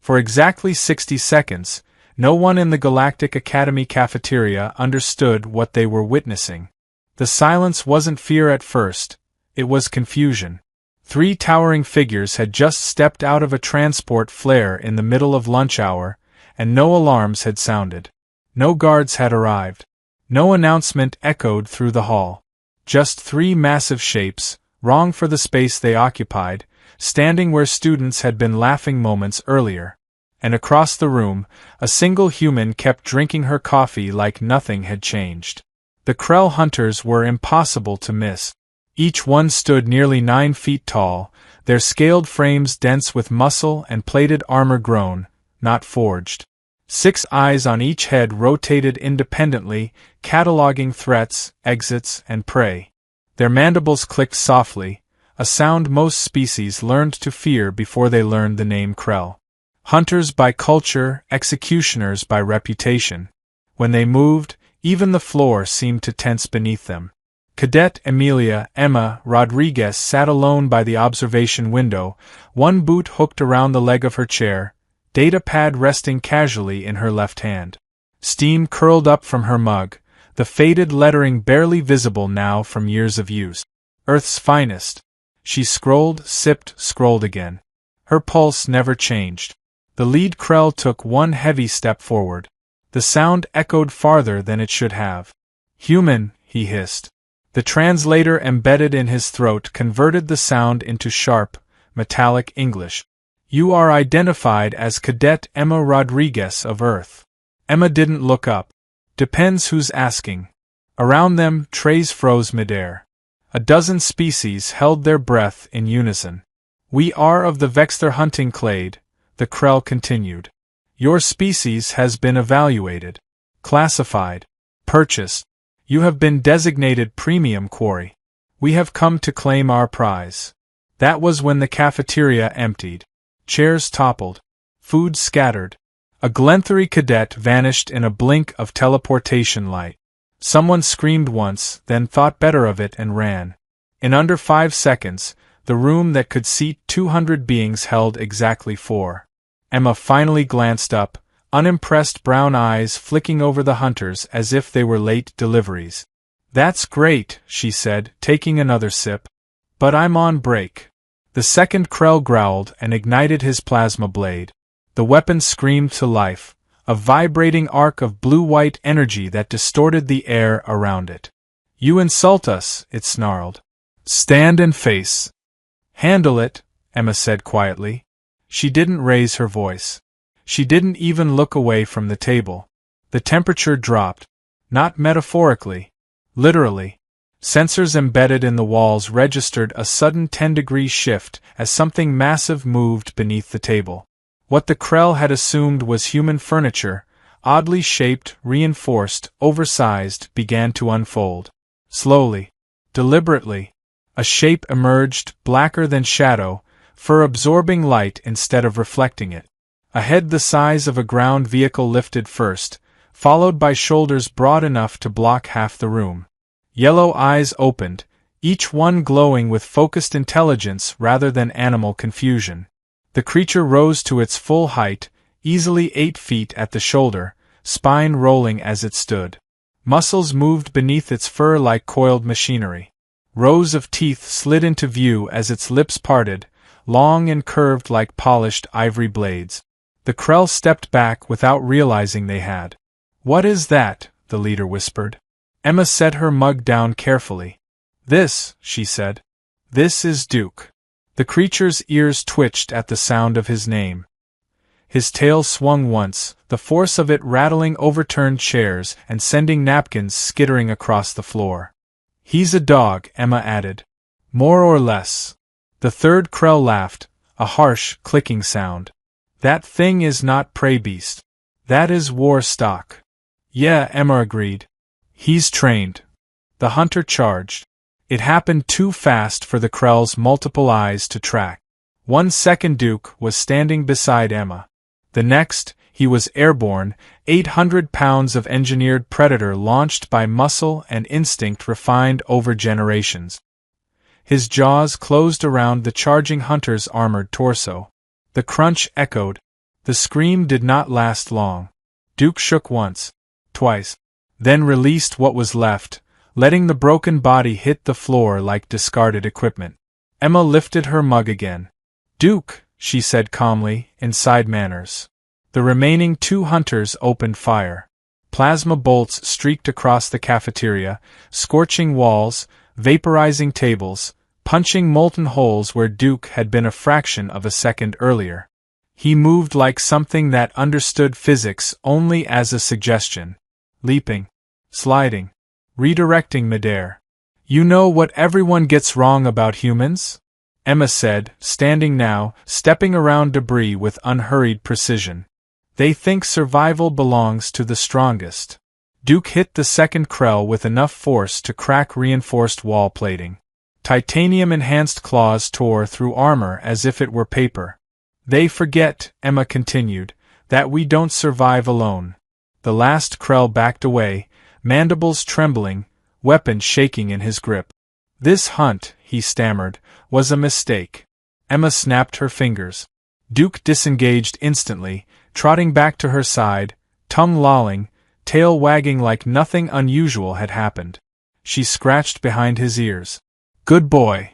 For exactly 60 seconds, no one in the Galactic Academy cafeteria understood what they were witnessing. The silence wasn't fear at first, it was confusion. 3 towering figures had just stepped out of a transport flare in the middle of lunch hour, and no alarms had sounded. No guards had arrived. No announcement echoed through the hall. Just 3 massive shapes, wrong for the space they occupied, standing where students had been laughing moments earlier. And across the room, a single human kept drinking her coffee like nothing had changed. The Krell hunters were impossible to miss. Each one stood nearly 9 feet tall, their scaled frames dense with muscle and plated armor grown, not forged. 6 eyes on each head rotated independently, cataloging threats, exits, and prey. Their mandibles clicked softly, a sound most species learned to fear before they learned the name Krell. Hunters by culture, executioners by reputation. When they moved, even the floor seemed to tense beneath them. Cadet Emma Rodriguez sat alone by the observation window, one boot hooked around the leg of her chair, data pad resting casually in her left hand. Steam curled up from her mug, the faded lettering barely visible now from years of use. Earth's finest. She scrolled, sipped, scrolled again. Her pulse never changed. The lead Krell took one heavy step forward. The sound echoed farther than it should have. "Human," he hissed. The translator embedded in his throat converted the sound into sharp, metallic English. "You are identified as Cadet Emma Rodriguez of Earth." Emma didn't look up. "Depends who's asking." Around them, trays froze midair. A dozen species held their breath in unison. "We are of the Vexter hunting clade," the Krell continued. "Your species has been evaluated, classified, purchased. You have been designated premium quarry. We have come to claim our prize." That was when the cafeteria emptied. Chairs toppled. Food scattered. A Glenthery cadet vanished in a blink of teleportation light. Someone screamed once, then thought better of it and ran. In under 5 seconds, the room that could seat 200 beings held exactly 4. Emma finally glanced up, unimpressed brown eyes flicking over the hunters as if they were late deliveries. "That's great," she said, taking another sip. "But I'm on break." The second Krell growled and ignited his plasma blade. The weapon screamed to life, a vibrating arc of blue-white energy that distorted the air around it. "You insult us," it snarled. "Stand and face." "Handle it," Emma said quietly. She didn't raise her voice. She didn't even look away from the table. The temperature dropped. Not metaphorically. Literally. Sensors embedded in the walls registered a sudden 10-degree shift as something massive moved beneath the table. What the Krell had assumed was human furniture, oddly shaped, reinforced, oversized, began to unfold. Slowly. Deliberately. A shape emerged, blacker than shadow, fur absorbing light instead of reflecting it. A head the size of a ground vehicle lifted first, followed by shoulders broad enough to block half the room. Yellow eyes opened, each one glowing with focused intelligence rather than animal confusion. The creature rose to its full height, easily 8 feet at the shoulder, spine rolling as it stood. Muscles moved beneath its fur like coiled machinery. Rows of teeth slid into view as its lips parted, long and curved like polished ivory blades. The Krell stepped back without realizing they had. "What is that?" the leader whispered. Emma set her mug down carefully. "This," she said. "This is Duke." The creature's ears twitched at the sound of his name. His tail swung once, the force of it rattling overturned chairs and sending napkins skittering across the floor. "He's a dog," Emma added. "More or less." The third Krell laughed, a harsh, clicking sound. "That thing is not prey beast. That is war stock." "Yeah," Emma agreed. "He's trained." The hunter charged. It happened too fast for the Krell's multiple eyes to track. 1 second Duke was standing beside Emma. The next, he was airborne, 800 pounds of engineered predator launched by muscle and instinct refined over generations. His jaws closed around the charging hunter's armored torso. The crunch echoed. The scream did not last long. Duke shook once, twice, then released what was left, letting the broken body hit the floor like discarded equipment. Emma lifted her mug again. "Duke," she said calmly, in side manners. The remaining 2 hunters opened fire. Plasma bolts streaked across the cafeteria, scorching walls, vaporizing tables, punching molten holes where Duke had been a fraction of a second earlier. He moved like something that understood physics only as a suggestion. Leaping, sliding, redirecting midair. "You know what everyone gets wrong about humans?" Emma said, standing now, stepping around debris with unhurried precision. "They think survival belongs to the strongest." Duke hit the second Krell with enough force to crack reinforced wall plating. Titanium-enhanced claws tore through armor as if it were paper. "They forget," Emma continued, "that we don't survive alone." The last Krell backed away, mandibles trembling, weapon shaking in his grip. "This hunt," he stammered, "was a mistake." Emma snapped her fingers. Duke disengaged instantly, trotting back to her side, tongue lolling, tail wagging like nothing unusual had happened. She scratched behind his ears. "Good boy."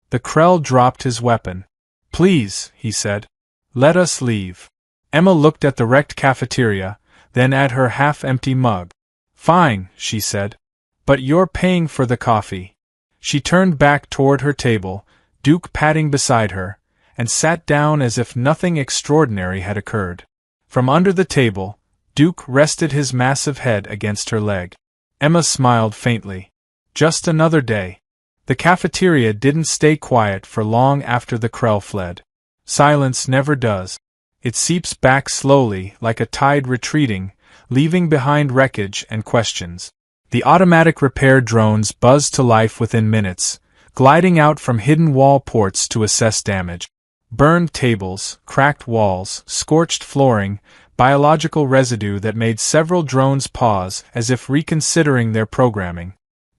The Krell dropped his weapon. "Please," he said. "Let us leave." Emma looked at the wrecked cafeteria, then at her half-empty mug. "Fine," she said. "But you're paying for the coffee." She turned back toward her table, Duke padding beside her, and sat down as if nothing extraordinary had occurred. From under the table, Duke rested his massive head against her leg. Emma smiled faintly. Just another day. The cafeteria didn't stay quiet for long after the Krell fled. Silence never does. It seeps back slowly, like a tide retreating, leaving behind wreckage and questions. The automatic repair drones buzzed to life within minutes, gliding out from hidden wall ports to assess damage. Burned tables, cracked walls, scorched flooring, biological residue that made several drones pause as if reconsidering their programming.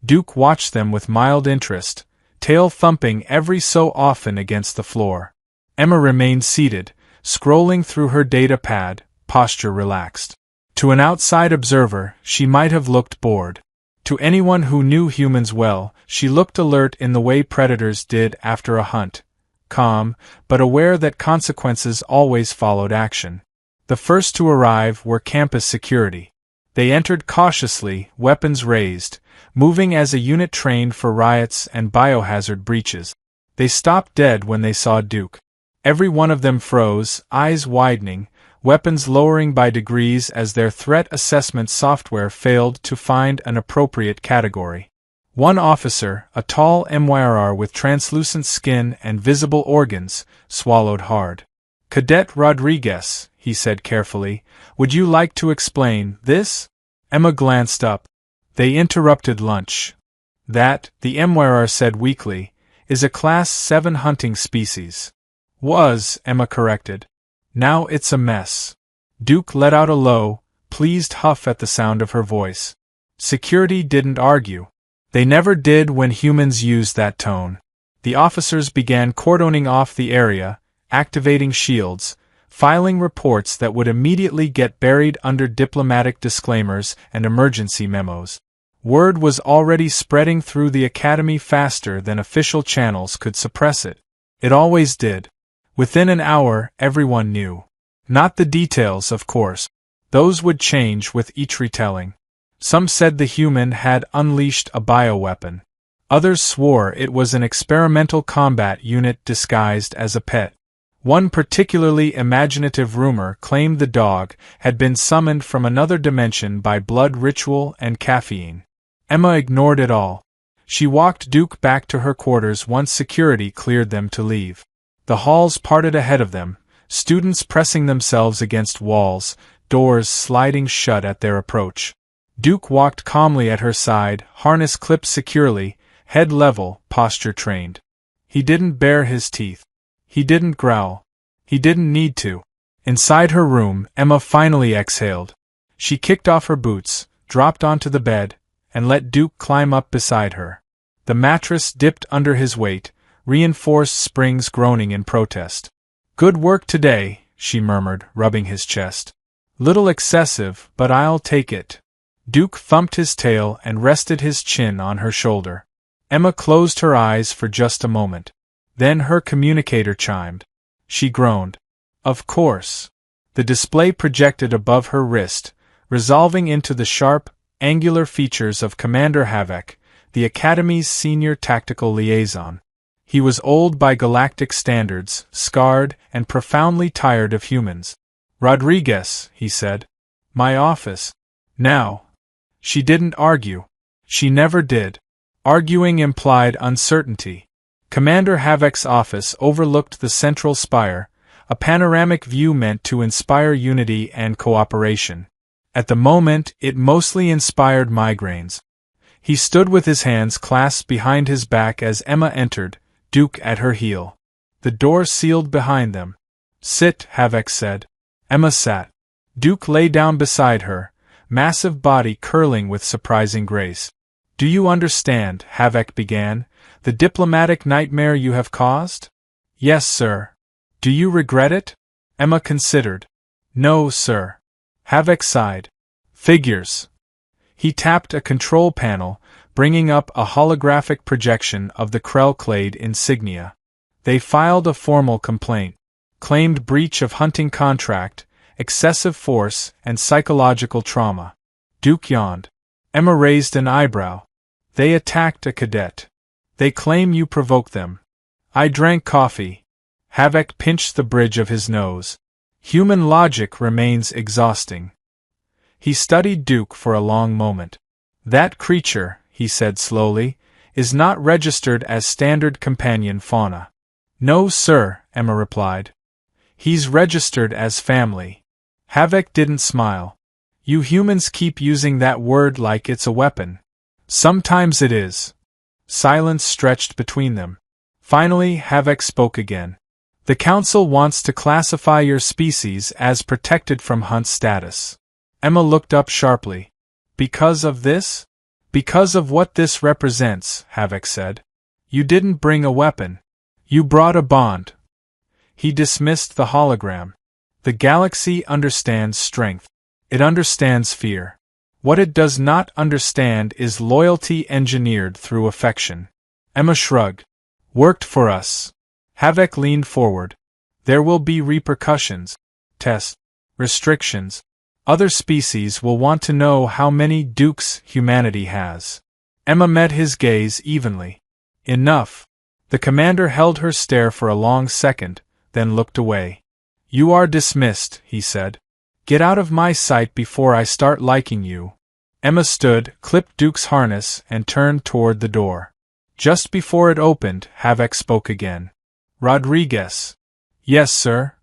Duke watched them with mild interest, tail thumping every so often against the floor. Emma remained seated, scrolling through her data pad, posture relaxed. To an outside observer, she might have looked bored. To anyone who knew humans well, she looked alert in the way predators did after a hunt, calm, but aware that consequences always followed action. The first to arrive were campus security. They entered cautiously, weapons raised, moving as a unit trained for riots and biohazard breaches. They stopped dead when they saw Duke. Every one of them froze, eyes widening, weapons lowering by degrees as their threat assessment software failed to find an appropriate category. One officer, a tall MYRR with translucent skin and visible organs, swallowed hard. "Cadet Rodriguez," he said carefully, "would you like to explain this?" Emma glanced up. "They interrupted lunch." "That," the MYRR said weakly, "is a Class 7 hunting species." "Was," Emma corrected. "Now it's a mess." Duke let out a low, pleased huff at the sound of her voice. Security didn't argue. They never did when humans used that tone. The officers began cordoning off the area, activating shields, filing reports that would immediately get buried under diplomatic disclaimers and emergency memos. Word was already spreading through the academy faster than official channels could suppress it. It always did. Within an hour, everyone knew. Not the details, of course. Those would change with each retelling. Some said the human had unleashed a bioweapon. Others swore it was an experimental combat unit disguised as a pet. One particularly imaginative rumor claimed the dog had been summoned from another dimension by blood ritual and caffeine. Emma ignored it all. She walked Duke back to her quarters once security cleared them to leave. The halls parted ahead of them, students pressing themselves against walls, doors sliding shut at their approach. Duke walked calmly at her side, harness clipped securely, head level, posture trained. He didn't bare his teeth. He didn't growl. He didn't need to. Inside her room, Emma finally exhaled. She kicked off her boots, dropped onto the bed, and let Duke climb up beside her. The mattress dipped under his weight, reinforced springs groaning in protest. "Good work today," she murmured, rubbing his chest. Little excessive, but I'll take it. Duke thumped his tail and rested his chin on her shoulder. Emma closed her eyes for just a moment. Then her communicator chimed. She groaned. Of course. The display projected above her wrist, resolving into the sharp, angular features of Commander Havoc, the Academy's senior tactical liaison. He was old by galactic standards, scarred, and profoundly tired of humans. Rodriguez, he said. My office. Now. She didn't argue. She never did. Arguing implied uncertainty. Commander Havoc's office overlooked the central spire, a panoramic view meant to inspire unity and cooperation. At the moment, it mostly inspired migraines. He stood with his hands clasped behind his back as Emma entered, Duke at her heel. The door sealed behind them. Sit, Havoc said. Emma sat. Duke lay down beside her, massive body curling with surprising grace. Do you understand, Havoc began, the diplomatic nightmare you have caused? Yes, sir. Do you regret it? Emma considered. No, sir. Havoc sighed. Figures. He tapped a control panel, bringing up a holographic projection of the Krell-clade insignia. They filed a formal complaint. Claimed breach of hunting contract, excessive force, and psychological trauma. Duke yawned. Emma raised an eyebrow. They attacked a cadet. They claim you provoked them. I drank coffee. Havoc pinched the bridge of his nose. Human logic remains exhausting. He studied Duke for a long moment. That creature, he said slowly, is not registered as standard companion fauna. No, sir, Emma replied. He's registered as family. Havoc didn't smile. You humans keep using that word like it's a weapon. Sometimes it is. Silence stretched between them. Finally, Havoc spoke again. The Council wants to classify your species as protected from hunt status. Emma looked up sharply. Because of this? Because of what this represents, Havoc said. You didn't bring a weapon. You brought a bond. He dismissed the hologram. The galaxy understands strength. It understands fear. What it does not understand is loyalty engineered through affection. Emma shrugged. Worked for us. Havoc leaned forward. There will be repercussions. Tests. Restrictions. Other species will want to know how many Dukes humanity has. Emma met his gaze evenly. Enough. The commander held her stare for a long second, then looked away. You are dismissed, he said. Get out of my sight before I start liking you. Emma stood, clipped Duke's harness, and turned toward the door. Just before it opened, Havoc spoke again. Rodriguez. Yes, sir.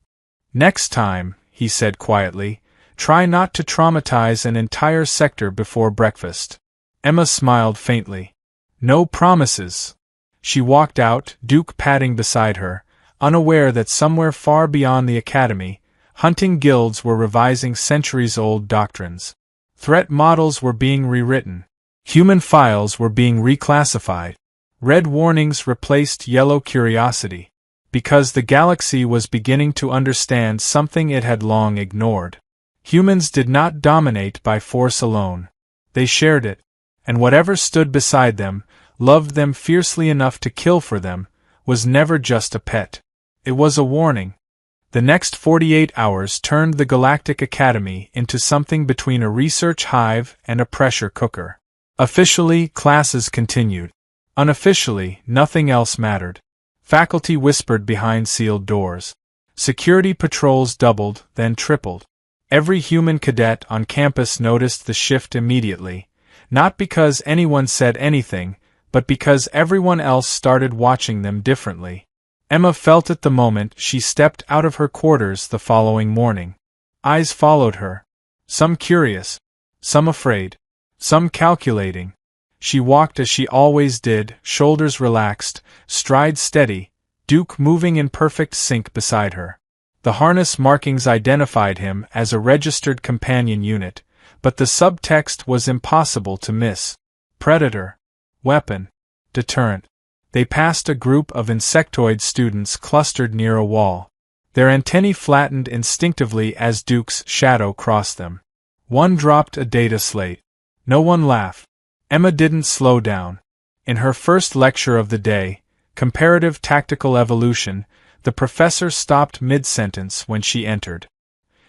Next time, he said quietly, try not to traumatize an entire sector before breakfast. Emma smiled faintly. No promises. She walked out, Duke padding beside her, unaware that somewhere far beyond the academy, hunting guilds were revising centuries-old doctrines. Threat models were being rewritten. Human files were being reclassified. Red warnings replaced yellow curiosity. Because the galaxy was beginning to understand something it had long ignored. Humans did not dominate by force alone. They shared it, and whatever stood beside them, loved them fiercely enough to kill for them, was never just a pet. It was a warning. The next 48 hours turned the Galactic Academy into something between a research hive and a pressure cooker. Officially, classes continued. Unofficially, nothing else mattered. Faculty whispered behind sealed doors. Security patrols doubled, then tripled. Every human cadet on campus noticed the shift immediately, not because anyone said anything, but because everyone else started watching them differently. Emma felt it the moment she stepped out of her quarters the following morning. Eyes followed her. Some curious, some afraid, some calculating. She walked as she always did, shoulders relaxed, stride steady, Duke moving in perfect sync beside her. The harness markings identified him as a registered companion unit, but the subtext was impossible to miss. Predator. Weapon. Deterrent. They passed a group of insectoid students clustered near a wall. Their antennae flattened instinctively as Duke's shadow crossed them. One dropped a data slate. No one laughed. Emma didn't slow down. In her first lecture of the day, Comparative Tactical Evolution, the professor stopped mid-sentence when she entered.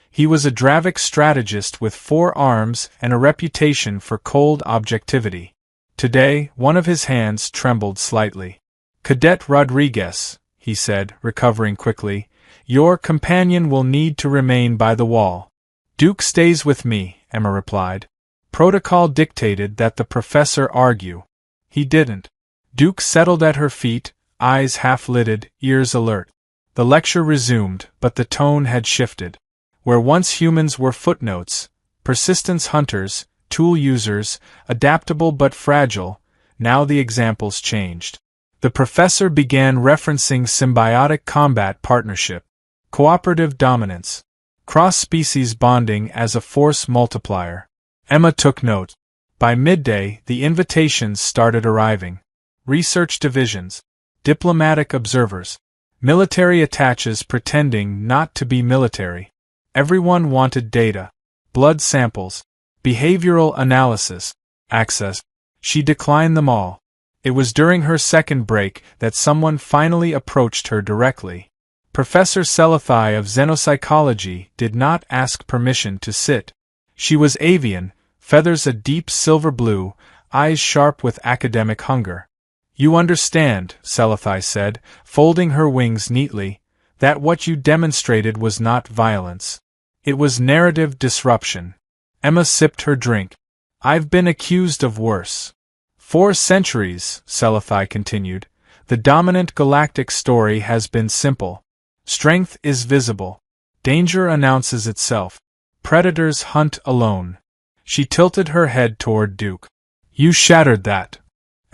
He was a Dravik strategist with 4 arms and a reputation for cold objectivity. Today, one of his hands trembled slightly. "Cadet Rodriguez," he said, recovering quickly, "your companion will need to remain by the wall." "Duke stays with me," Emma replied. Protocol dictated that the professor argue. He didn't. Duke settled at her feet, eyes half-lidded, ears alert. The lecture resumed, but the tone had shifted. Where once humans were footnotes, persistence hunters, tool users, adaptable but fragile, now the examples changed. The professor began referencing symbiotic combat partnership, cooperative dominance, cross-species bonding as a force multiplier. Emma took note. By midday, the invitations started arriving. Research divisions, diplomatic observers, military attaches pretending not to be military. Everyone wanted data, blood samples, behavioral analysis, access. She declined them all. It was during her second break that someone finally approached her directly. Professor SciFi of xenopsychology did not ask permission to sit. She was avian, feathers a deep silver blue, eyes sharp with academic hunger. "You understand," SciFi said, folding her wings neatly, "that what you demonstrated was not violence. It was narrative disruption." Emma sipped her drink. "I've been accused of worse. For centuries," SciFi continued, "the dominant galactic story has been simple. Strength is visible. Danger announces itself. Predators hunt alone." She tilted her head toward Duke. "You shattered that."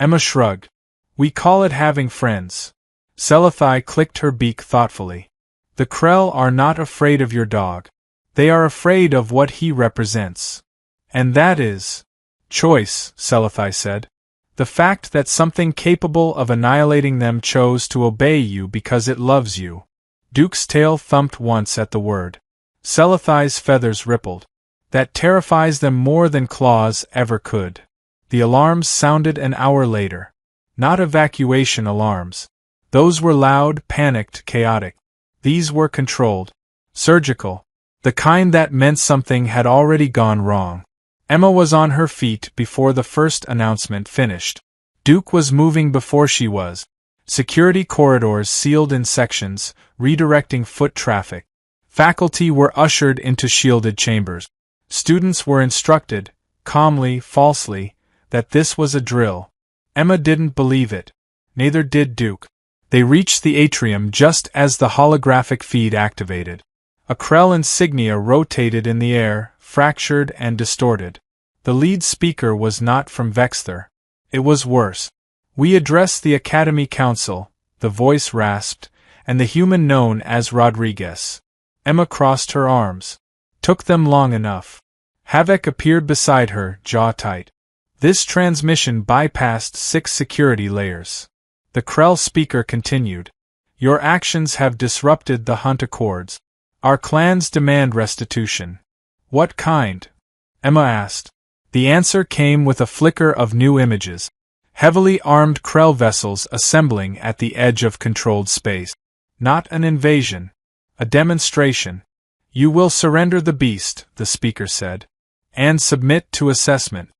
Emma shrugged. "We call it having friends." SciFi clicked her beak thoughtfully. "The Krell are not afraid of your dog. They are afraid of what he represents. And that is choice," SciFi said. "The fact that something capable of annihilating them chose to obey you because it loves you." Duke's tail thumped once at the word. SciFi's feathers rippled. "That terrifies them more than claws ever could." The alarms sounded an hour later. Not evacuation alarms. Those were loud, panicked, chaotic. These were controlled. Surgical. The kind that meant something had already gone wrong. Emma was on her feet before the first announcement finished. Duke was moving before she was. Security corridors sealed in sections, redirecting foot traffic. Faculty were ushered into shielded chambers. Students were instructed, calmly, falsely, that this was a drill. Emma didn't believe it. Neither did Duke. They reached the atrium just as the holographic feed activated. A Krell insignia rotated in the air, fractured and distorted. The lead speaker was not from Vexther. It was worse. "We address the Academy Council," the voice rasped, "and the human known as Rodriguez." Emma crossed her arms. Took them long enough. Havoc appeared beside her, jaw tight. "This transmission bypassed 6 security layers." The Krell speaker continued. "Your actions have disrupted the hunt accords. Our clans demand restitution." "What kind?" Emma asked. The answer came with a flicker of new images. Heavily armed Krell vessels assembling at the edge of controlled space. Not an invasion. A demonstration. "You will surrender the beast," the speaker said. "And submit to assessment.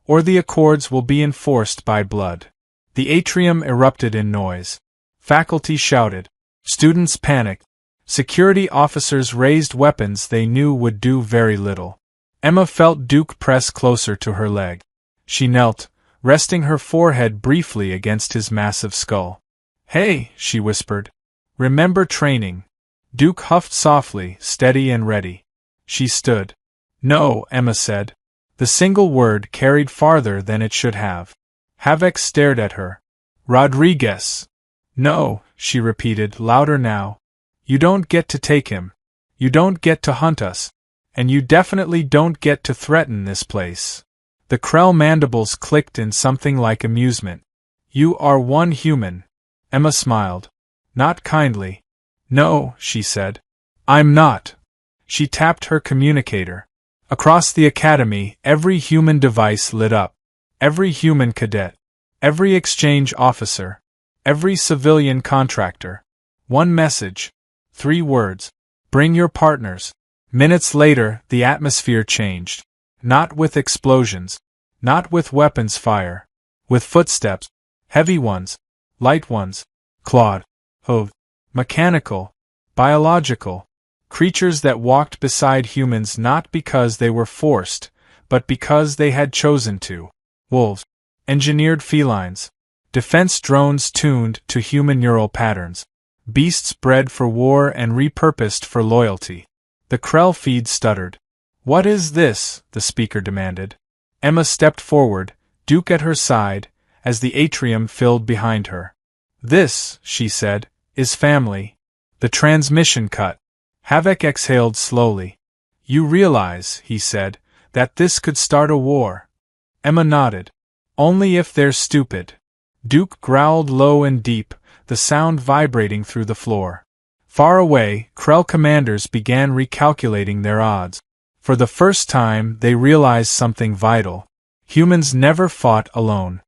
Or the accords will be enforced by blood." The atrium erupted in noise. Faculty shouted. Students panicked. Security officers raised weapons they knew would do very little. Emma felt Duke press closer to her leg. She knelt, resting her forehead briefly against his massive skull. "Hey," she whispered. "Remember training." Duke huffed softly, steady and ready. She stood. "No," Emma said. The single word carried farther than it should have. Havoc stared at her. "Rodriguez." "No," she repeated, louder now. "You don't get to take him. You don't get to hunt us. And you definitely don't get to threaten this place." The Krell mandibles clicked in something like amusement. "You are one human." Emma smiled. Not kindly. "No," she said. I'm not. She tapped her communicator. Across the academy, every human device lit up. Every human cadet. Every exchange officer. Every civilian contractor. One message. 3 words. Bring your partners. Minutes later, the atmosphere changed. Not with explosions. Not with weapons fire. With footsteps. Heavy ones. Light ones. Clawed. Hove. Mechanical. Biological. Creatures that walked beside humans not because they were forced, but because they had chosen to. Wolves. Engineered felines. Defense drones tuned to human neural patterns. Beasts bred for war and repurposed for loyalty. The Krell feed stuttered. What is this? The speaker demanded. Emma stepped forward, Duke at her side, as the atrium filled behind her. This, she said, is family. The transmission cut. Havoc exhaled slowly. You realize, he said, that this could start a war. Emma nodded. Only if they're stupid. Duke growled low and deep, the sound vibrating through the floor. Far away, Krell commanders began recalculating their odds. For the first time, they realized something vital. Humans never fought alone.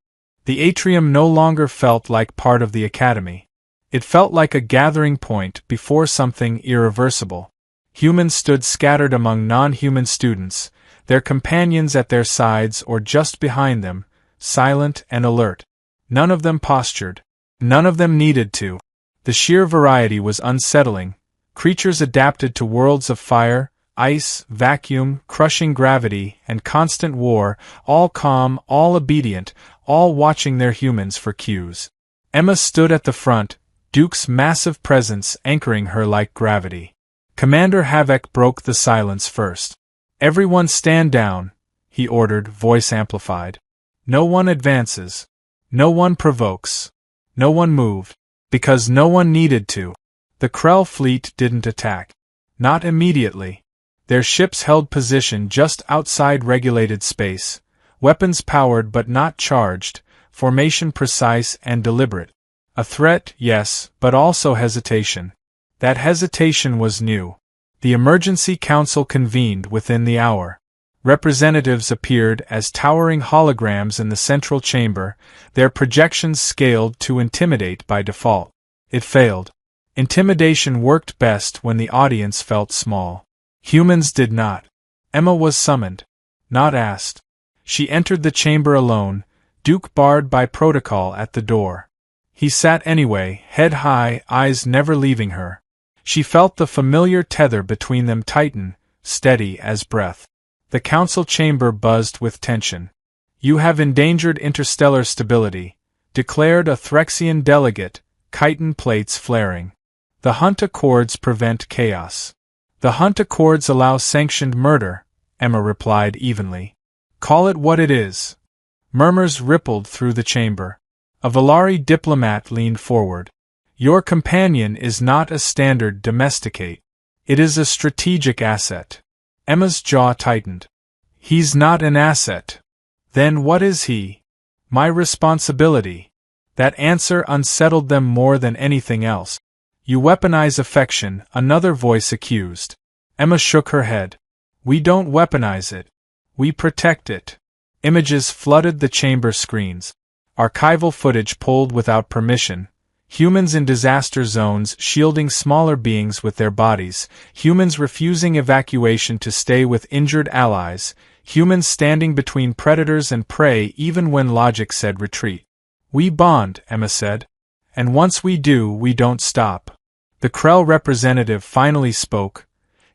The atrium no longer felt like part of the academy. It felt like a gathering point before something irreversible. Humans stood scattered among non-human students, their companions at their sides or just behind them, silent and alert. None of them postured. None of them needed to. The sheer variety was unsettling. Creatures adapted to worlds of fire, ice, vacuum, crushing gravity, and constant war, all calm, all obedient, all watching their humans for cues. Emma stood at the front, Duke's massive presence anchoring her like gravity. Commander Havoc broke the silence first. Everyone stand down, he ordered, voice amplified. No one advances. No one provokes. No one moved. Because no one needed to. The Krell fleet didn't attack. Not immediately. Their ships held position just outside regulated space, weapons powered but not charged, formation precise and deliberate. A threat, yes, but also hesitation. That hesitation was new. The Emergency Council convened within the hour. Representatives appeared as towering holograms in the central chamber, their projections scaled to intimidate by default. It failed. Intimidation worked best when the audience felt small. Humans did not. Emma was summoned, not asked. She entered the chamber alone, Duke barred by protocol at the door. He sat anyway, head high, eyes never leaving her. She felt the familiar tether between them tighten, steady as breath. The council chamber buzzed with tension. You have endangered interstellar stability, declared a Threxian delegate, chitin plates flaring. The Hunt Accords prevent chaos. The Hunt Accords allow sanctioned murder, Emma replied evenly. Call it what it is. Murmurs rippled through the chamber. A Valari diplomat leaned forward. Your companion is not a standard domesticate. It is a strategic asset. Emma's jaw tightened. He's not an asset. Then what is he? My responsibility. That answer unsettled them more than anything else. You weaponize affection, another voice accused. Emma shook her head. We don't weaponize it. We protect it. Images flooded the chamber screens. Archival footage pulled without permission. Humans in disaster zones shielding smaller beings with their bodies, humans refusing evacuation to stay with injured allies, humans standing between predators and prey even when logic said retreat. We bond, Emma said. And once we do, we don't stop. The Krell representative finally spoke,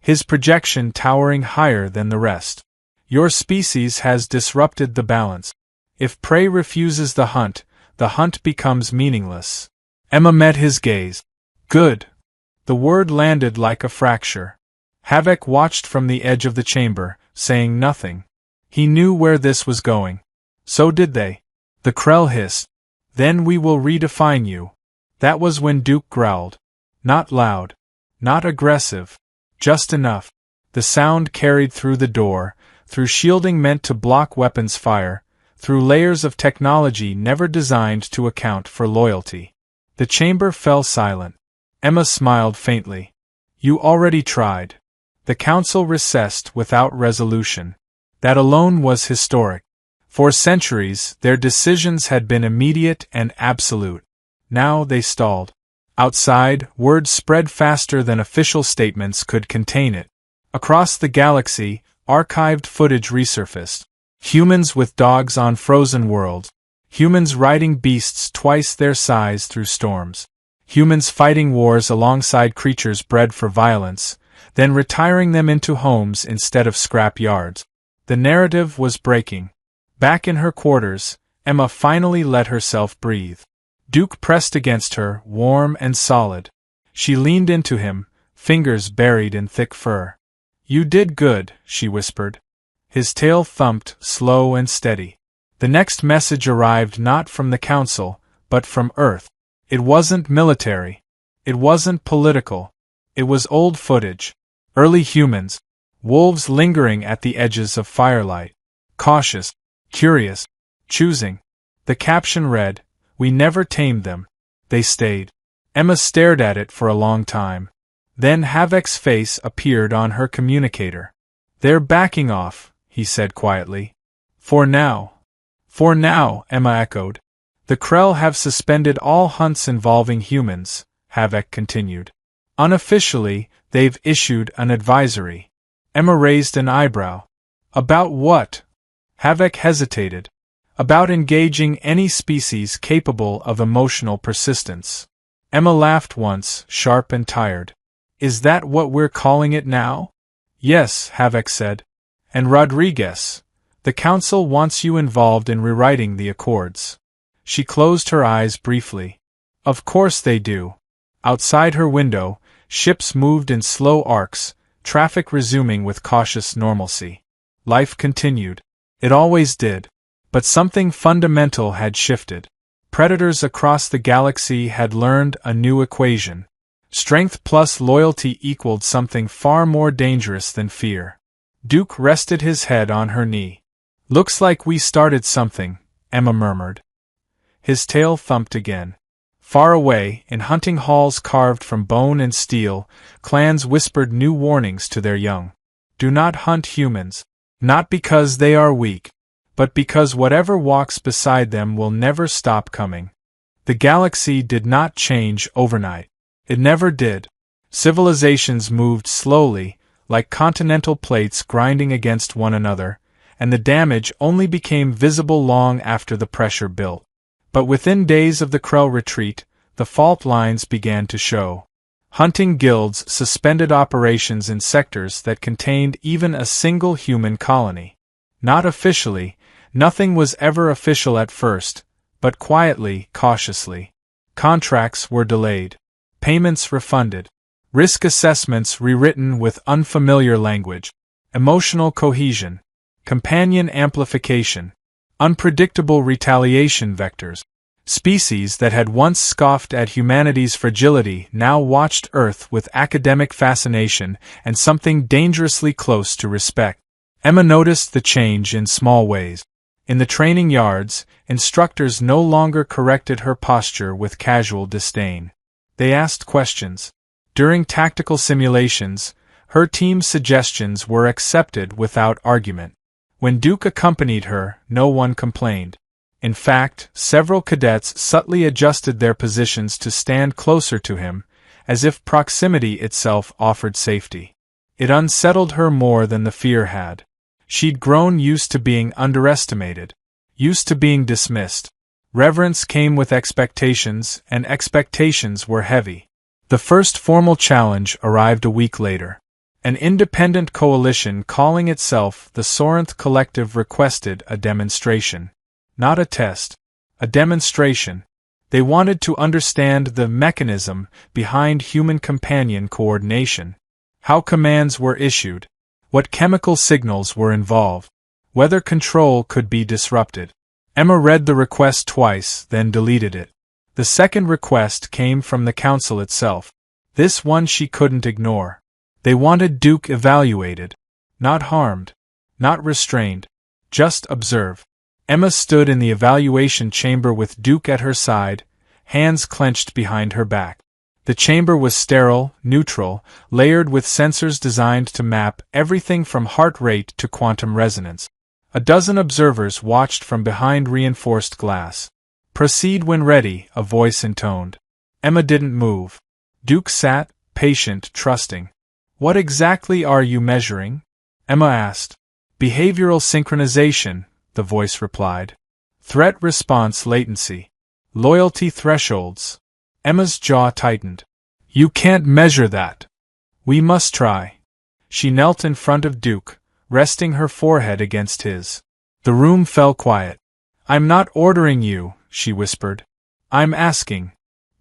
his projection towering higher than the rest. Your species has disrupted the balance. If prey refuses the hunt becomes meaningless. Emma met his gaze. Good. The word landed like a fracture. Havoc watched from the edge of the chamber, saying nothing. He knew where this was going. So did they. The Krell hissed. Then we will redefine you. That was when Duke growled. Not loud. Not aggressive. Just enough. The sound carried through the door, through shielding meant to block weapons fire, through layers of technology never designed to account for loyalty. The chamber fell silent. Emma smiled faintly. You already tried. The council recessed without resolution. That alone was historic. For centuries, their decisions had been immediate and absolute. Now they stalled. Outside, word spread faster than official statements could contain it. Across the galaxy, archived footage resurfaced. Humans with dogs on frozen worlds. Humans riding beasts twice their size through storms. Humans fighting wars alongside creatures bred for violence, then retiring them into homes instead of scrap yards. The narrative was breaking. Back in her quarters, Emma finally let herself breathe. Duke pressed against her, warm and solid. She leaned into him, fingers buried in thick fur. "You did good," she whispered. His tail thumped, slow and steady. The next message arrived not from the council, but from Earth. It wasn't military. It wasn't political. It was old footage. Early humans. Wolves lingering at the edges of firelight. Cautious. Curious. Choosing. The caption read, "We never tamed them. They stayed." Emma stared at it for a long time. Then Havek's face appeared on her communicator. "They're backing off," he said quietly. "For now." "For now," Emma echoed. "The Krell have suspended all hunts involving humans," Havek continued. "Unofficially, they've issued an advisory." Emma raised an eyebrow. "About what?" Havek hesitated. "About engaging any species capable of emotional persistence." Emma laughed once, sharp and tired. "Is that what we're calling it now?" "Yes," Havek said. "And Rodriguez, the council wants you involved in rewriting the Accords." She closed her eyes briefly. "Of course they do." Outside her window, ships moved in slow arcs, traffic resuming with cautious normalcy. Life continued. It always did. But something fundamental had shifted. Predators across the galaxy had learned a new equation. Strength plus loyalty equaled something far more dangerous than fear. Duke rested his head on her knee. "Looks like we started something," Emma murmured. His tail thumped again. Far away, in hunting halls carved from bone and steel, clans whispered new warnings to their young. Do not hunt humans. Not because they are weak, but because whatever walks beside them will never stop coming. The galaxy did not change overnight. It never did. Civilizations moved slowly, like continental plates grinding against one another, and the damage only became visible long after the pressure built. But within days of the Krell retreat, the fault lines began to show. Hunting guilds suspended operations in sectors that contained even a single human colony. Not officially, nothing was ever official at first, but quietly, cautiously. Contracts were delayed. Payments refunded. Risk assessments rewritten with unfamiliar language. Emotional cohesion. Companion amplification. Unpredictable retaliation vectors. Species that had once scoffed at humanity's fragility now watched Earth with academic fascination and something dangerously close to respect. Emma noticed the change in small ways. In the training yards, instructors no longer corrected her posture with casual disdain. They asked questions. During tactical simulations, her team's suggestions were accepted without argument. When Duke accompanied her, no one complained. In fact, several cadets subtly adjusted their positions to stand closer to him, as if proximity itself offered safety. It unsettled her more than the fear had. She'd grown used to being underestimated, used to being dismissed. Reverence came with expectations, and expectations were heavy. The first formal challenge arrived a week later. An independent coalition calling itself the Sorinth Collective requested a demonstration. Not a test. A demonstration. They wanted to understand the mechanism behind human-companion coordination. How commands were issued. What chemical signals were involved. Whether control could be disrupted. Emma read the request twice, then deleted it. The second request came from the council itself. This one she couldn't ignore. They wanted Duke evaluated. Not harmed. Not restrained. Just observe. Emma stood in the evaluation chamber with Duke at her side, hands clenched behind her back. The chamber was sterile, neutral, layered with sensors designed to map everything from heart rate to quantum resonance. A dozen observers watched from behind reinforced glass. "Proceed when ready," a voice intoned. Emma didn't move. Duke sat, patient, trusting. "What exactly are you measuring?" Emma asked. "Behavioral synchronization," the voice replied. "Threat response latency. Loyalty thresholds." Emma's jaw tightened. "You can't measure that." "We must try." She knelt in front of Duke, resting her forehead against his. The room fell quiet. "I'm not ordering you," she whispered. "I'm asking."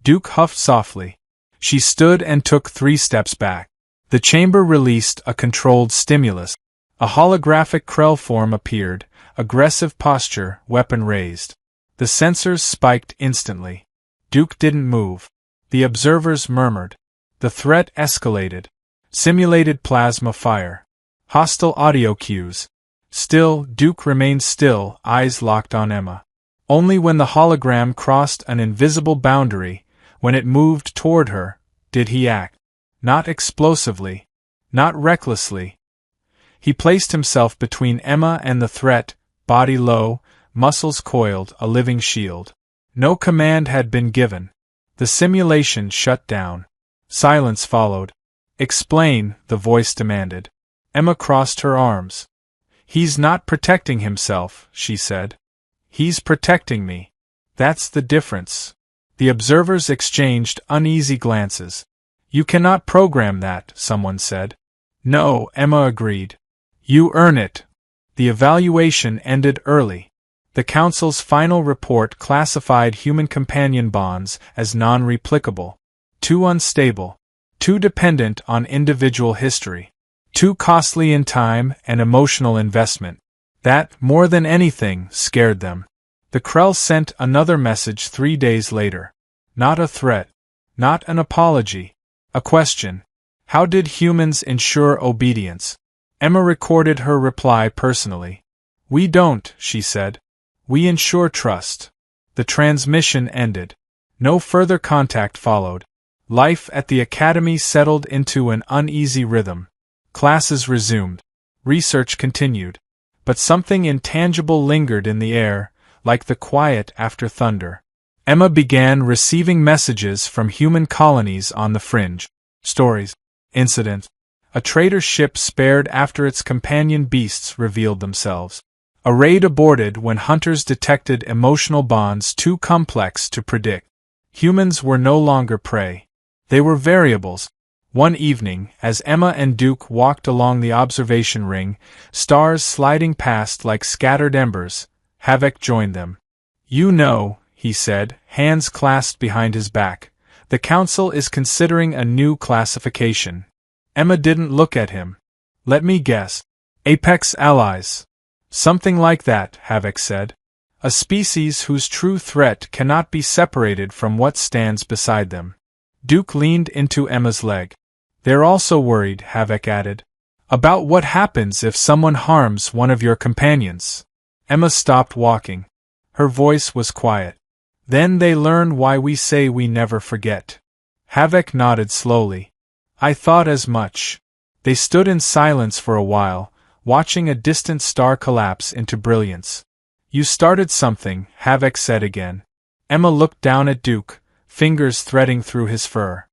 Duke huffed softly. She stood and took 3 steps back. The chamber released a controlled stimulus. A holographic Krell form appeared, aggressive posture, weapon raised. The sensors spiked instantly. Duke didn't move. The observers murmured. The threat escalated. Simulated plasma fire. Hostile audio cues. Still, Duke remained still, eyes locked on Emma. Only when the hologram crossed an invisible boundary, when it moved toward her, did he act. Not explosively. Not recklessly. He placed himself between Emma and the threat, body low, muscles coiled, a living shield. No command had been given. The simulation shut down. Silence followed. "Explain," the voice demanded. Emma crossed her arms. "He's not protecting himself," she said. "He's protecting me. That's the difference." The observers exchanged uneasy glances. "You cannot program that," someone said. "No," Emma agreed. "You earn it." The evaluation ended early. The Council's final report classified human companion bonds as non-replicable, too unstable, too dependent on individual history, too costly in time and emotional investment. That, more than anything, scared them. The Krell sent another message 3 days later. Not a threat. Not an apology. A question. How did humans ensure obedience? Emma recorded her reply personally. "We don't," she said. "We ensure trust." The transmission ended. No further contact followed. Life at the Academy settled into an uneasy rhythm. Classes resumed. Research continued. But something intangible lingered in the air, like the quiet after thunder. Emma began receiving messages from human colonies on the fringe. Stories. Incidents. A trader ship spared after its companion beasts revealed themselves. A raid aborted when hunters detected emotional bonds too complex to predict. Humans were no longer prey. They were variables. One evening, as Emma and Duke walked along the observation ring, stars sliding past like scattered embers, Havoc joined them. "You know," he said, hands clasped behind his back, "the Council is considering a new classification." Emma didn't look at him. "Let me guess. Apex allies." "Something like that," Havoc said. "A species whose true threat cannot be separated from what stands beside them." Duke leaned into Emma's leg. "They're also worried," Havoc added, "about what happens if someone harms one of your companions." Emma stopped walking. Her voice was quiet. "Then they learn why we say we never forget." Havoc nodded slowly. "I thought as much." They stood in silence for a while, watching a distant star collapse into brilliance. "You started something," Havoc said again. Emma looked down at Duke, fingers threading through his fur.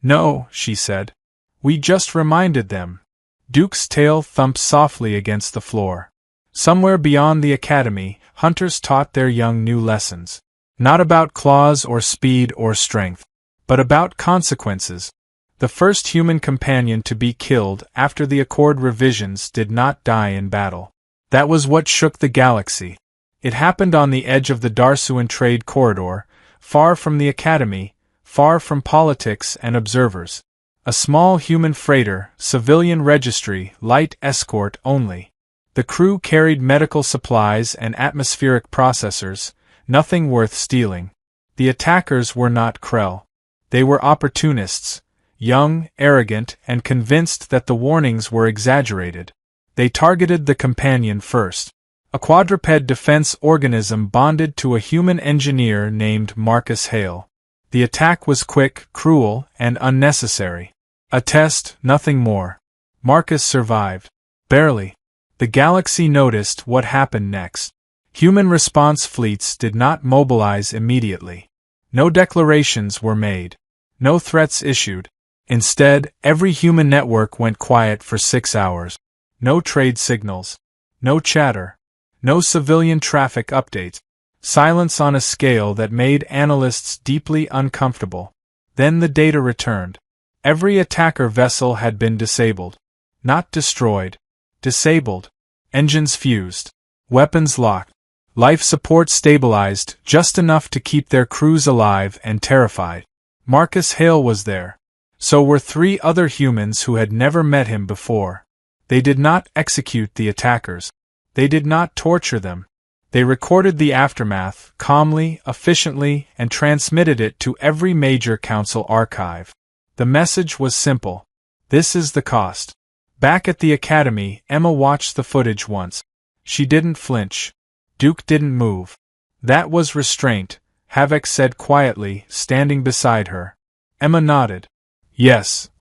"No," she said. "We just reminded them." Duke's tail thumped softly against the floor. Somewhere beyond the Academy, hunters taught their young new lessons. Not about claws or speed or strength, but about consequences. The first human companion to be killed after the Accord revisions did not die in battle. That was what shook the galaxy. It happened on the edge of the Darsuan trade corridor, far from the Academy, far from politics and observers. A small human freighter, civilian registry, light escort only. The crew carried medical supplies and atmospheric processors, nothing worth stealing. The attackers were not Krell. They were opportunists. Young, arrogant, and convinced that the warnings were exaggerated. They targeted the companion first. A quadruped defense organism bonded to a human engineer named Marcus Hale. The attack was quick, cruel, and unnecessary. A test, nothing more. Marcus survived. Barely. The galaxy noticed what happened next. Human response fleets did not mobilize immediately. No declarations were made. No threats issued. Instead, every human network went quiet for 6 hours. No trade signals. No chatter. No civilian traffic updates. Silence on a scale that made analysts deeply uncomfortable. Then the data returned. Every attacker vessel had been disabled. Not destroyed. Disabled. Engines fused. Weapons locked. Life support stabilized just enough to keep their crews alive and terrified. Marcus Hale was there. So were 3 other humans who had never met him before. They did not execute the attackers. They did not torture them. They recorded the aftermath, calmly, efficiently, and transmitted it to every major council archive. The message was simple. This is the cost. Back at the academy, Emma watched the footage once. She didn't flinch. Duke didn't move. That was restraint, Havoc said quietly, standing beside her. Emma nodded. Yes.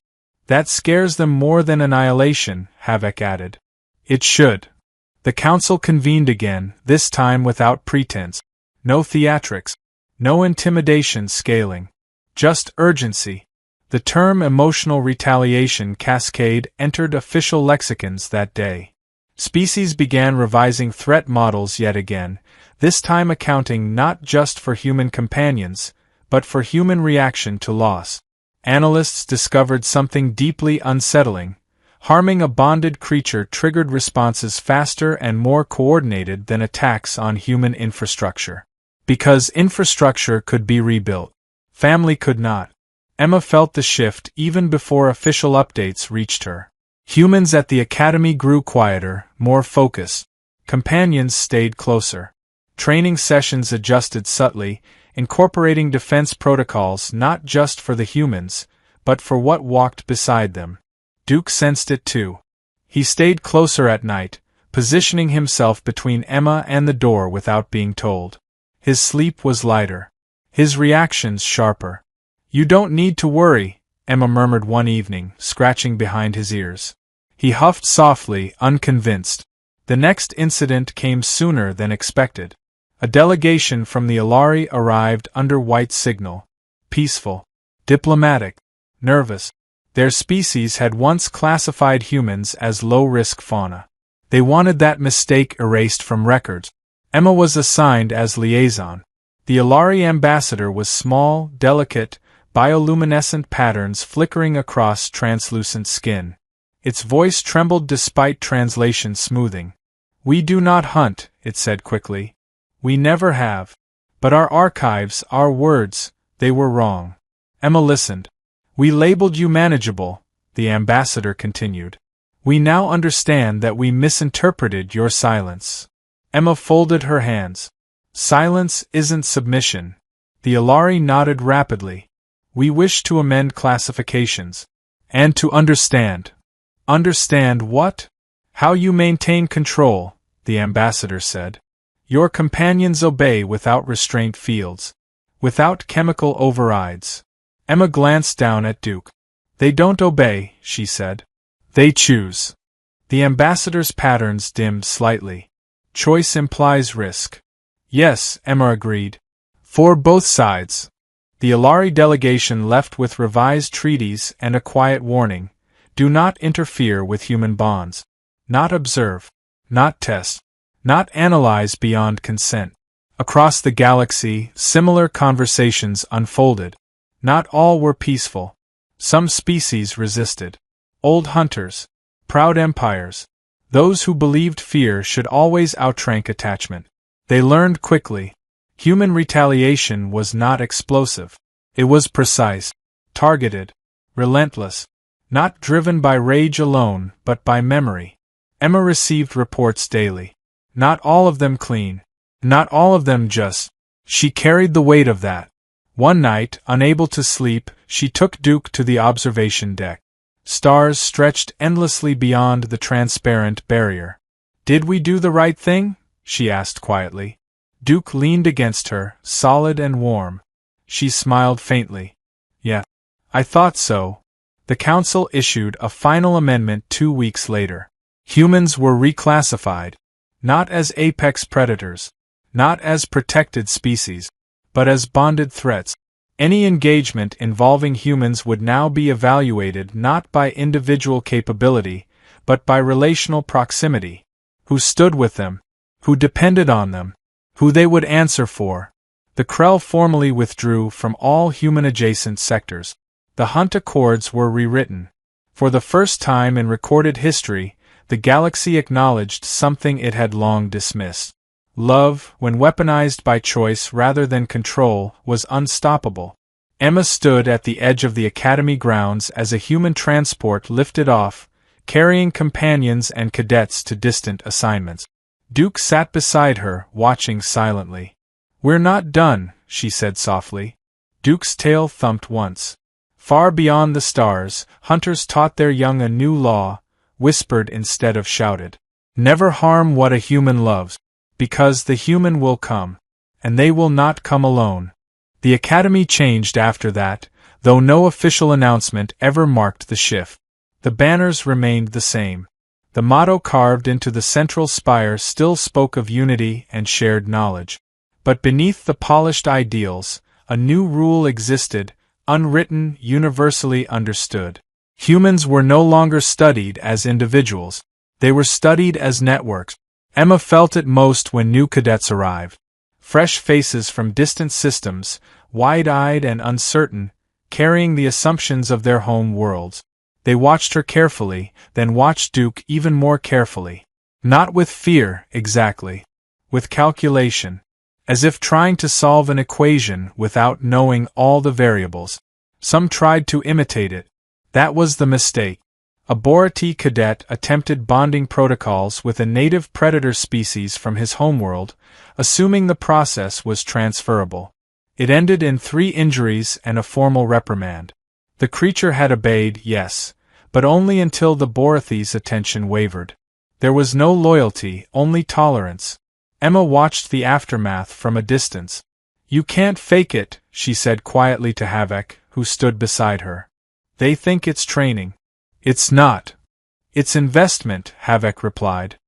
That scares them more than annihilation, Havoc added. It should. The council convened again, this time without pretense. No theatrics. No intimidation scaling. Just urgency. The term emotional retaliation cascade entered official lexicons that day. Species began revising threat models yet again, this time accounting not just for human companions, but for human reaction to loss. Analysts discovered something deeply unsettling. Harming a bonded creature triggered responses faster and more coordinated than attacks on human infrastructure. Because infrastructure could be rebuilt. Family could not. Emma felt the shift even before official updates reached her. Humans at the academy grew quieter, more focused. Companions stayed closer. Training sessions adjusted subtly, incorporating defense protocols not just for the humans, but for what walked beside them. Duke sensed it too. He stayed closer at night, positioning himself between Emma and the door without being told. His sleep was lighter. His reactions sharper. You don't need to worry, Emma murmured one evening, scratching behind his ears. He huffed softly, unconvinced. The next incident came sooner than expected. A delegation from the Alari arrived under white signal. Peaceful. Diplomatic. Nervous. Their species had once classified humans as low-risk fauna. They wanted that mistake erased from records. Emma was assigned as liaison. The Alari ambassador was small, delicate, bioluminescent patterns flickering across translucent skin. Its voice trembled despite translation smoothing. We do not hunt, it said quickly. We never have. But our archives, our words, they were wrong. Emma listened. We labeled you manageable, the ambassador continued. We now understand that we misinterpreted your silence. Emma folded her hands. Silence isn't submission. The Alari nodded rapidly. We wish to amend classifications. And to understand. Understand what? How you maintain control, the ambassador said. Your companions obey without restraint fields. Without chemical overrides. Emma glanced down at Duke. They don't obey, she said. They choose. The ambassador's patterns dimmed slightly. Choice implies risk. Yes, Emma agreed. For both sides. The Alari delegation left with revised treaties and a quiet warning. Do not interfere with human bonds. Not observe. Not test. Not analyze beyond consent. Across the galaxy, similar conversations unfolded. Not all were peaceful. Some species resisted. Old hunters. Proud empires. Those who believed fear should always outrank attachment. They learned quickly. Human retaliation was not explosive. It was precise. Targeted. Relentless. Not driven by rage alone, but by memory. Emma received reports daily. Not all of them clean. Not all of them just. She carried the weight of that. One night, unable to sleep, she took Duke to the observation deck. Stars stretched endlessly beyond the transparent barrier. Did we do the right thing? She asked quietly. Duke leaned against her, solid and warm. She smiled faintly. Yeah. I thought so. The Council issued a final amendment 2 weeks later. Humans were reclassified. Not as apex predators. Not as protected species. But as bonded threats. Any engagement involving humans would now be evaluated not by individual capability, but by relational proximity. Who stood with them? Who depended on them? Who they would answer for? The Krell formally withdrew from all human-adjacent sectors. The Hunt Accords were rewritten. For the first time in recorded history, the galaxy acknowledged something it had long dismissed. Love, when weaponized by choice rather than control, was unstoppable. Emma stood at the edge of the Academy grounds as a human transport lifted off, carrying companions and cadets to distant assignments. Duke sat beside her, watching silently. "We're not done," she said softly. Duke's tail thumped once. Far beyond the stars, hunters taught their young a new law, whispered instead of shouted. Never harm what a human loves, because the human will come, and they will not come alone. The Academy changed after that, though no official announcement ever marked the shift. The banners remained the same. The motto carved into the central spire still spoke of unity and shared knowledge. But beneath the polished ideals, a new rule existed, unwritten, universally understood. Humans were no longer studied as individuals. They were studied as networks. Emma felt it most when new cadets arrived. Fresh faces from distant systems, wide-eyed and uncertain, carrying the assumptions of their home worlds. They watched her carefully, then watched Duke even more carefully. Not with fear, exactly. With calculation. As if trying to solve an equation without knowing all the variables. Some tried to imitate it. That was the mistake. A Borati cadet attempted bonding protocols with a native predator species from his homeworld, assuming the process was transferable. It ended in 3 injuries and a formal reprimand. The creature had obeyed, yes, but only until the Borathi's attention wavered. There was no loyalty, only tolerance. Emma watched the aftermath from a distance. "You can't fake it," she said quietly to Havoc, who stood beside her. "They think it's training." "It's not. It's investment," Havoc replied.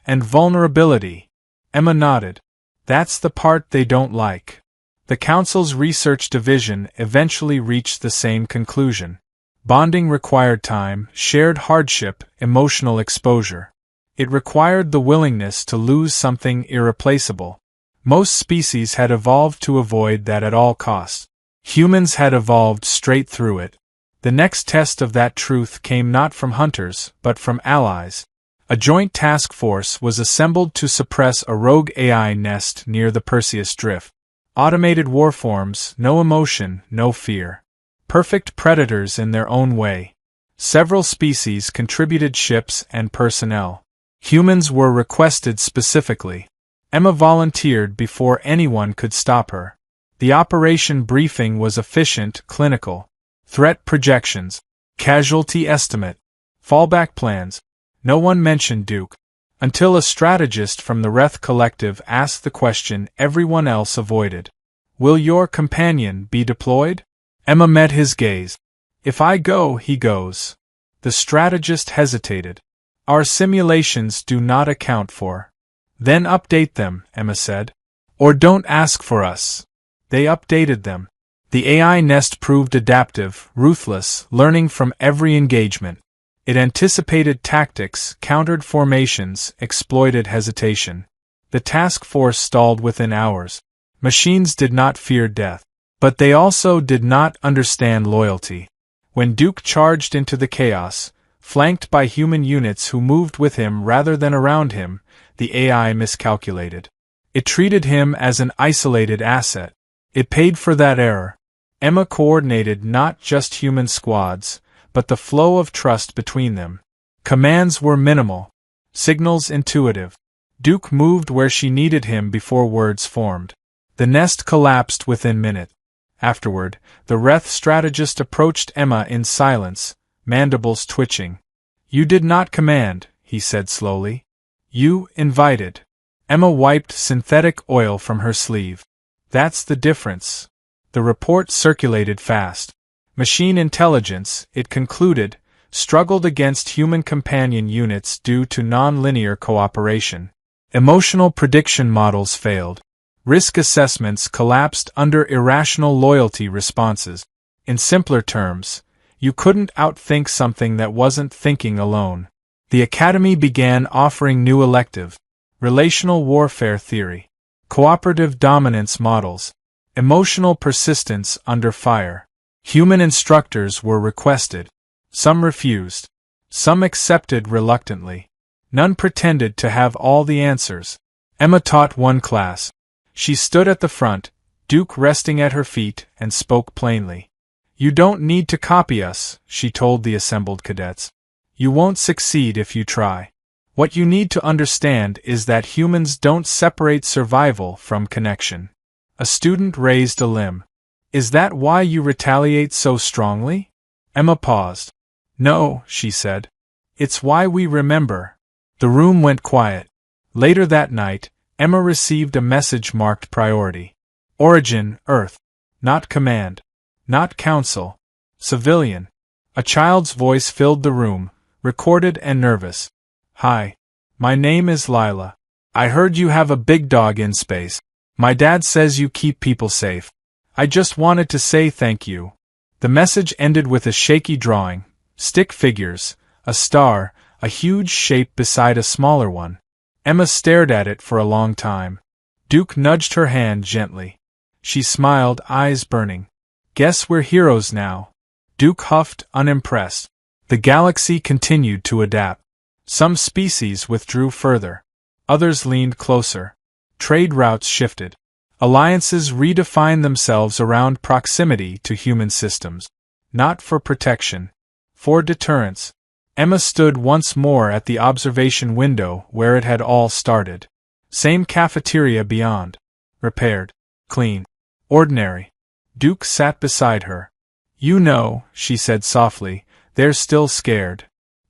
"And vulnerability." Emma nodded. "That's the part they don't like." The Council's research division eventually reached the same conclusion. Bonding required time, shared hardship, emotional exposure. It required the willingness to lose something irreplaceable. Most species had evolved to avoid that at all costs. Humans had evolved straight through it. The next test of that truth came not from hunters, but from allies. A joint task force was assembled to suppress a rogue AI nest near the Perseus Drift. Automated warforms, no emotion, no fear. Perfect predators in their own way. Several species contributed ships and personnel. Humans were requested specifically. Emma volunteered before anyone could stop her. The operation briefing was efficient, clinical. Threat projections. Casualty estimate. Fallback plans. No one mentioned Duke. Until a strategist from the Wrath Collective asked the question everyone else avoided. "Will your companion be deployed?" Emma met his gaze. "If I go, he goes." The strategist hesitated. "Our simulations do not account for." "Then update them," Emma said. "Or don't ask for us." They updated them. The AI nest proved adaptive, ruthless, learning from every engagement. It anticipated tactics, countered formations, exploited hesitation. The task force stalled within hours. Machines did not fear death. But they also did not understand loyalty. When Duke charged into the chaos, flanked by human units who moved with him rather than around him, the AI miscalculated. It treated him as an isolated asset. It paid for that error. Emma coordinated not just human squads, but the flow of trust between them. Commands were minimal. Signals intuitive. Duke moved where she needed him before words formed. The nest collapsed within minutes. Afterward, the Wrath strategist approached Emma in silence, mandibles twitching. "You did not command," he said slowly. "You invited." Emma wiped synthetic oil from her sleeve. "That's the difference. The report circulated fast. Machine intelligence, it concluded, struggled against human companion units due to non-linear cooperation. Emotional prediction models failed. Risk assessments collapsed under irrational loyalty responses. In simpler terms, you couldn't outthink something that wasn't thinking alone. The Academy began offering new electives: relational warfare theory, cooperative dominance models, emotional persistence under fire. Human instructors were requested. Some refused. Some accepted reluctantly. None pretended to have all the answers. Emma taught one class. She stood at the front, Duke resting at her feet, and spoke plainly. "You don't need to copy us," she told the assembled cadets. "You won't succeed if you try. What you need to understand is that humans don't separate survival from connection." A student raised a limb. "Is that why you retaliate so strongly?" Emma paused. "No," she said. "It's why we remember." The room went quiet. Later that night, Emma received a message marked priority. Origin, Earth. Not command. Not council. Civilian. A child's voice filled the room, recorded and nervous. "Hi. My name is Lila. I heard you have a big dog in space. My dad says you keep people safe. I just wanted to say thank you." The message ended with a shaky drawing, stick figures, a star, a huge shape beside a smaller one. Emma stared at it for a long time. Duke nudged her hand gently. She smiled, eyes burning. "Guess we're heroes now." Duke huffed, unimpressed. The galaxy continued to adapt. Some species withdrew further. Others leaned closer. Trade routes shifted. Alliances redefined themselves around proximity to human systems. Not for protection. For deterrence. Emma stood once more at the observation window where it had all started. Same cafeteria beyond. Repaired. Clean. Ordinary. Duke sat beside her. "You know," she said softly, "they're still scared."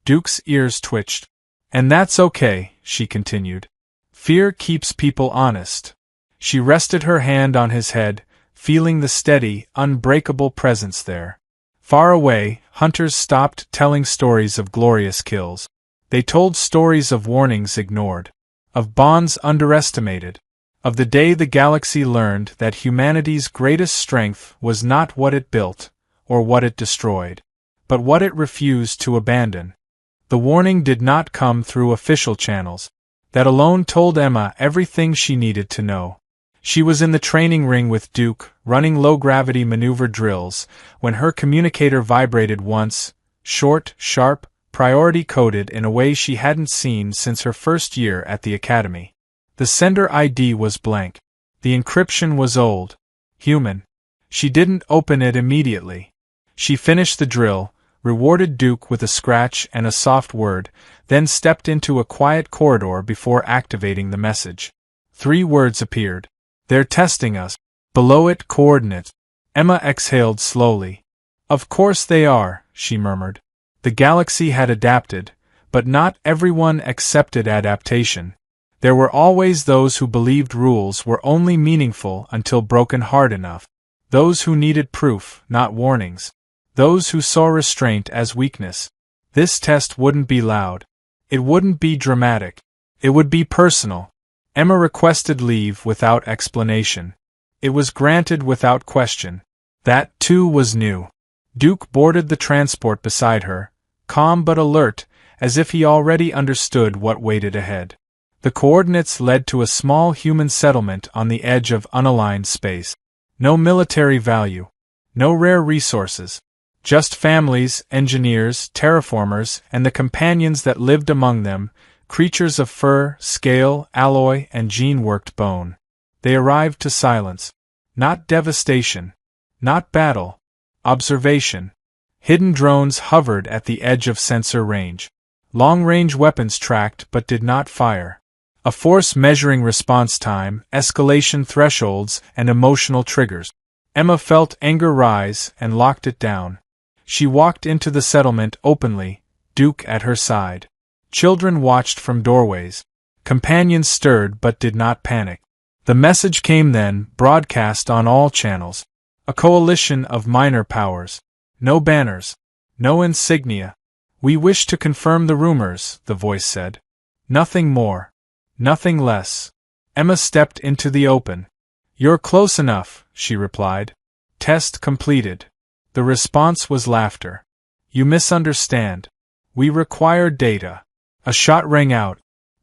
Duke's ears twitched. "And that's okay," she continued. "Fear keeps people honest." She rested her hand on his head, feeling the steady, unbreakable presence there. Far away, hunters stopped telling stories of glorious kills. They told stories of warnings ignored, of bonds underestimated, of the day the galaxy learned that humanity's greatest strength was not what it built, or what it destroyed, but what it refused to abandon. The warning did not come through official channels. That alone told Emma everything she needed to know. She was in the training ring with Duke, running low-gravity maneuver drills, when her communicator vibrated once, short, sharp, priority-coded in a way she hadn't seen since her first year at the Academy. The sender ID was blank. The encryption was old. Human. She didn't open it immediately. She finished the drill, rewarded Duke with a scratch and a soft word, then stepped into a quiet corridor before activating the message. 3 words appeared. "They're testing us." Below it, coordinates. Emma exhaled slowly. "Of course they are," she murmured. The galaxy had adapted, but not everyone accepted adaptation. There were always those who believed rules were only meaningful until broken hard enough. Those who needed proof, not warnings. Those who saw restraint as weakness. This test wouldn't be loud. It wouldn't be dramatic. It would be personal. Emma requested leave without explanation. It was granted without question. That, too, was new. Duke boarded the transport beside her, calm but alert, as if he already understood what waited ahead. The coordinates led to a small human settlement on the edge of unaligned space. No military value. No rare resources. Just families, engineers, terraformers, and the companions that lived among them, creatures of fur, scale, alloy, and gene-worked bone. They arrived to silence. Not devastation. Not battle. Observation. Hidden drones hovered at the edge of sensor range. Long-range weapons tracked but did not fire. A force measuring response time, escalation thresholds, and emotional triggers. Emma felt anger rise and locked it down. She walked into the settlement openly, Duke at her side. Children watched from doorways. Companions stirred but did not panic. The message came then, broadcast on all channels. A coalition of minor powers. No banners. No insignia. We wish to confirm the rumors, the voice said. Nothing more. Nothing less. Emma stepped into the open. You're close enough, she replied. Test completed. The response was laughter. You misunderstand. We require data. A shot rang out.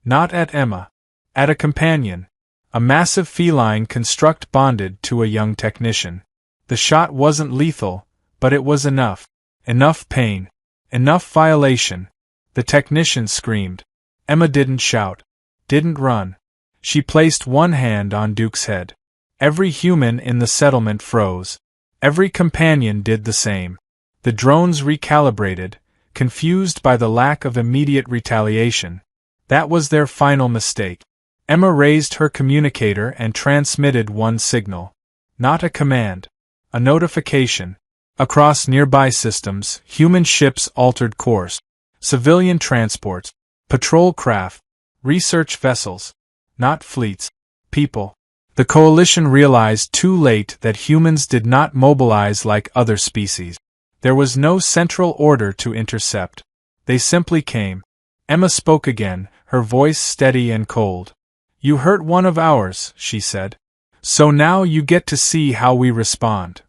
Not at Emma. At a companion. A massive feline construct bonded to a young technician. The shot wasn't lethal, but it was enough. Enough pain. Enough violation. The technician screamed. Emma didn't shout. Didn't run. She placed one hand on Duke's head. Every human in the settlement froze. Every companion did the same. The drones recalibrated, confused by the lack of immediate retaliation. That was their final mistake. Emma raised her communicator and transmitted one signal. Not a command. A notification. Across nearby systems, human ships altered course. Civilian transports. Patrol craft. Research vessels. Not fleets. People. The coalition realized too late that humans did not mobilize like other species. There was no central order to intercept. They simply came. Emma spoke again, her voice steady and cold. You hurt one of ours, she said. So now you get to see how we respond.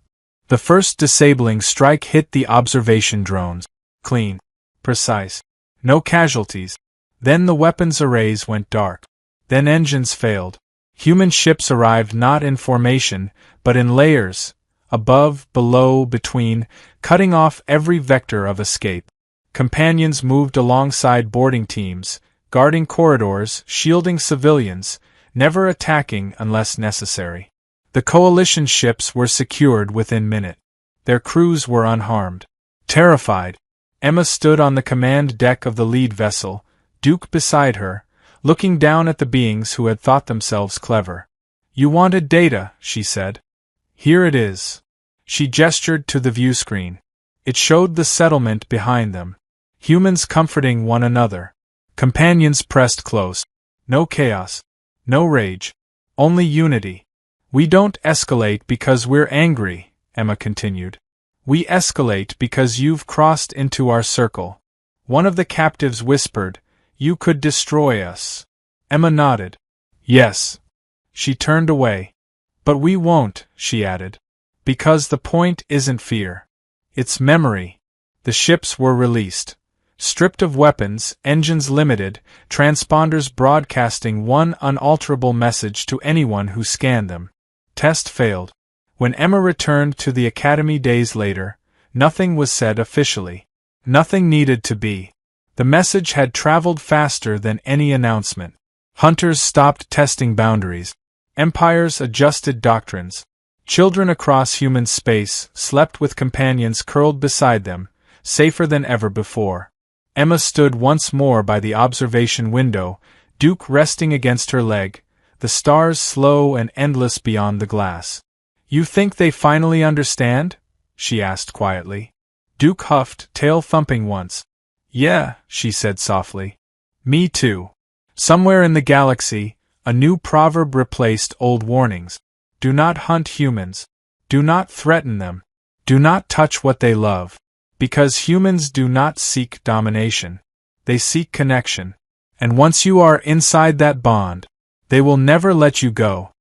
The first disabling strike hit the observation drones. Clean. Precise. No casualties. Then the weapons arrays went dark. Then engines failed. Human ships arrived not in formation, but in layers, above, below, between, cutting off every vector of escape. Companions moved alongside boarding teams, guarding corridors, shielding civilians, never attacking unless necessary. The coalition ships were secured within minutes. Their crews were unharmed. Terrified, Emma stood on the command deck of the lead vessel, Duke beside her, looking down at the beings who had thought themselves clever. You wanted data, she said. Here it is. She gestured to the view screen. It showed the settlement behind them. Humans comforting one another. Companions pressed close. No chaos. No rage. Only unity. We don't escalate because we're angry, Emma continued. We escalate because you've crossed into our circle. One of the captives whispered, You could destroy us. Emma nodded. Yes. She turned away. But we won't, she added. Because the point isn't fear. It's memory. The ships were released. Stripped of weapons, engines limited, transponders broadcasting one unalterable message to anyone who scanned them. Test failed. When Emma returned to the academy days later, nothing was said officially. Nothing needed to be. The message had traveled faster than any announcement. Hunters stopped testing boundaries. Empires adjusted doctrines. Children across human space slept with companions curled beside them, safer than ever before. Emma stood once more by the observation window, Duke resting against her leg, the stars slow and endless beyond the glass. You think they finally understand? She asked quietly. Duke huffed, tail thumping once. Yeah, she said softly. Me too. Somewhere in the galaxy, a new proverb replaced old warnings. Do not hunt humans. Do not threaten them. Do not touch what they love. Because humans do not seek domination. They seek connection. And once you are inside that bond, they will never let you go.